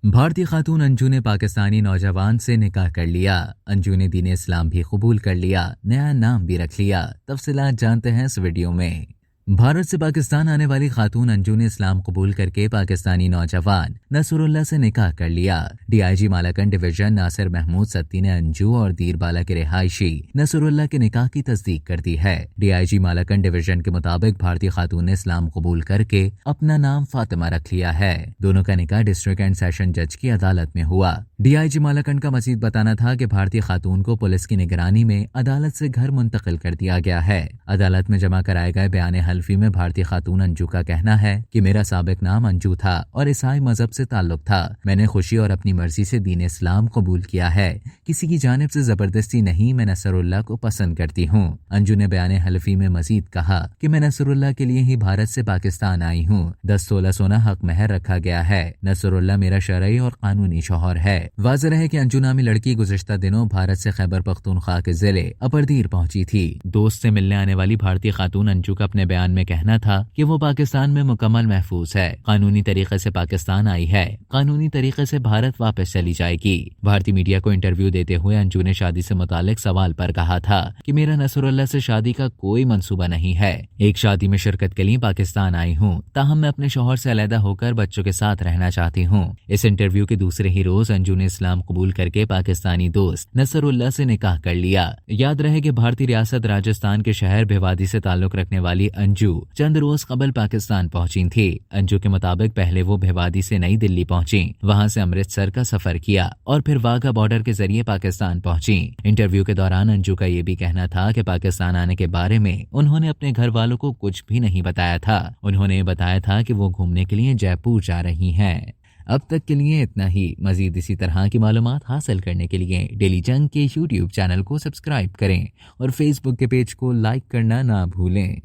भारतीय खातून अंजू ने पाकिस्तानी नौजवान से निकाह कर लिया। अंजू ने दीन इस्लाम भी कबूल कर लिया, नया नाम भी रख लिया। तफसीलात जानते हैं इस वीडियो में। भारत से पाकिस्तान आने वाली खातून अंजू ने इस्लाम कबूल करके पाकिस्तानी नौजवान नसरुल्लाह से निकाह कर लिया। डीआईजी मालाकंड डिवीजन नासिर महमूद सत्ती ने अंजू और दीरबाला के रिहायशी नसरुल्लाह के निकाह की तस्दीक कर दी है। डीआईजी मालाकंड डिवीजन के मुताबिक भारतीय खातून ने इस्लाम कबूल करके अपना नाम फातिमा रख लिया है। दोनों का निकाह डिस्ट्रिक्ट एंड सेशन जज की अदालत में हुआ। डीआईजी मालाकंड का मजीद बताना था कि भारतीय खातून को पुलिस की निगरानी में अदालत से घर मुंतकिल कर दिया गया है। अदालत में जमा कराए गए बयान हल्फी में भारतीय खातून अंजू का कहना है कि मेरा साबिक नाम अंजू था और ईसाई मजहब से ताल्लुक था। मैंने खुशी और अपनी मर्जी से दीन इस्लाम कबूल किया है। किसी की जानिब से जबरदस्ती नहीं। मैं नसरुल्लाह को पसंद करती हूँ। अंजू ने बयान हल्फी में मजीद कहा कि मैं नसरुल्लाह के लिए ही भारत से पाकिस्तान आई हूँ। 10 तोला सोना हक महर रखा गया है। नसरुल्लाह मेरा शरई और कानूनी शौहर है। वाज़ेह है कि अंजू नामी लड़की गुज़िश्ता दिनों भारत से खैबर पख्तूनख्वा के जिले अपरदीर पहुंची थी। दोस्त से मिलने आने वाली भारतीय खातून अंजू का अपने बयान में कहना था कि वो पाकिस्तान में मुकम्मल महफूज है, कानूनी तरीके से पाकिस्तान आई है, कानूनी तरीके से भारत वापस चली जाएगी। भारतीय मीडिया को इंटरव्यू देते हुए अंजू ने शादी से मुतालिक सवाल पर कहा था कि मेरा नसरुल्लाह से शादी का कोई मंसूबा नहीं है। एक शादी में शिरकत के लिए पाकिस्तान आई हूँ, ताहम मैं अपने शौहर से अलहदा होकर बच्चों के साथ रहना चाहती हूँ। इस इंटरव्यू के दूसरे ही रोज अंजू ने इस्लाम कबूल करके पाकिस्तानी दोस्त नसरुल्लाह से निकाह कर लिया। याद रहे कि भारतीय रियासत राजस्थान के शहर भिवादी से ताल्लुक रखने वाली अंजू चंद रोज कबल पाकिस्तान पहुंची थी। अंजू के मुताबिक पहले वो भिवादी से नई दिल्ली पहुंची, वहां से अमृतसर का सफर किया और फिर वाघा बॉर्डर के जरिए पाकिस्तान पहुंची। इंटरव्यू के दौरान अंजू का ये भी कहना था कि पाकिस्तान आने के बारे में उन्होंने अपने घर वालों को कुछ भी नहीं बताया था। उन्होंने बताया था कि वो घूमने के लिए जयपुर जा रही हैं। अब तक के लिए इतना ही। मजीद इसी तरह की मालूमात हासिल करने के लिए डेली जंग के यूट्यूब चैनल को सब्सक्राइब करें और फेसबुक के पेज को लाइक करना ना भूलें।